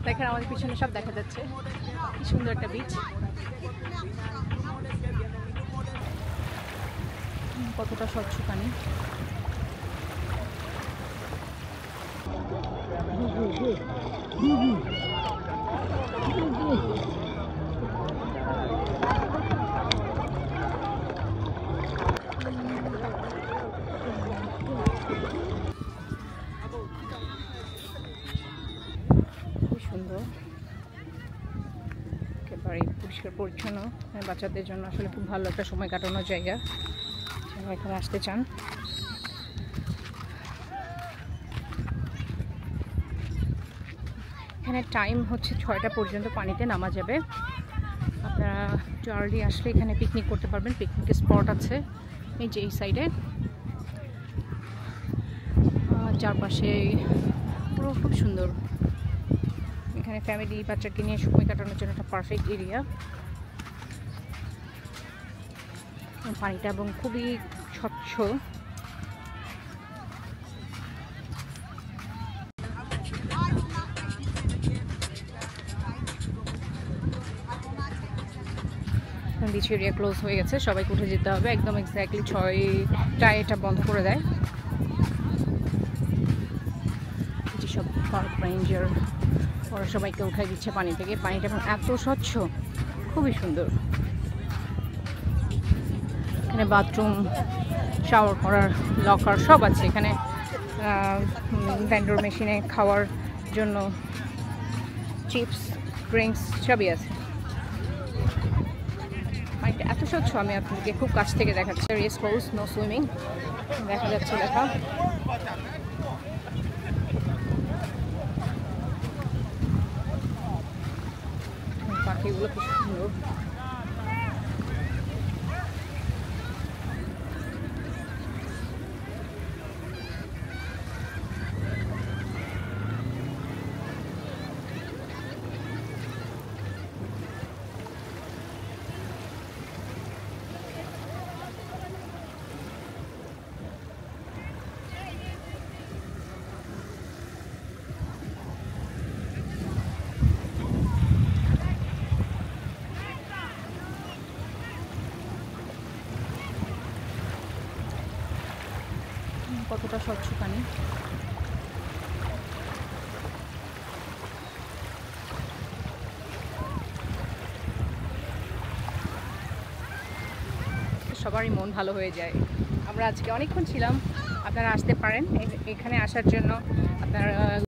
দেখেন আমাদের পিছনে সব দেখা যাচ্ছে, কি সুন্দর একটা বিচ। কতটা স্বচ্ছ পানি। খুব সুন্দর, একেবারে পরিষ্কার পরিচ্ছন্ন। বাচ্চাদের জন্য আসলে খুব ভালো একটা সময় কাটানোর জায়গা, যারা এখানে আসতে চান। এখানে টাইম হচ্ছে 6টা পর্যন্ত পানিতে নামা যাবে। আপনারা আর্লি আসলে এখানে পিকনিক করতে পারবেন। পিকনিক স্পট আছে এই যে এই সাইডে, চারপাশে পুরো খুব সুন্দর। এখানে ফ্যামিলি বাচ্চাকে নিয়ে সময় কাটানোর জন্য একটা পারফেক্ট এরিয়া। পানিটা এবং খুবই স্বচ্ছ। বিচ এরিয়া ক্লোজ হয়ে গেছে, সবাইকে উঠে যেতে হবে একদম এক্স্যাক্টলি 6টায় এটা বন্ধ করে দেয়। যেসব পার্ক রেঞ্জার ওরা সবাইকে উঠাই দিচ্ছে পানি থেকে। পানিটা এখন এত স্বচ্ছ, খুবই সুন্দর। এখানে বাথরুম, শাওয়ার করার লকার সব আছে এখানে। ভেন্ডর মেশিনে খাওয়ার জন্য চিপস, ড্রিঙ্কস সবই আছে। পানিটা এত স্বচ্ছ, আমি আপনাকে খুব কাছ থেকে দেখাচ্ছি। রেস্ট নো সুইমিং দেখা যাচ্ছে লেখা। পাখিগুলো খুব সুন্দর। কতটা স্বচ্ছ পানি। সবারই মন ভালো হয়ে যায়। আমরা আজকে অনেকক্ষণ ছিলাম, আপনারা আসতে পারেন। এখানে আসার জন্য আপনারা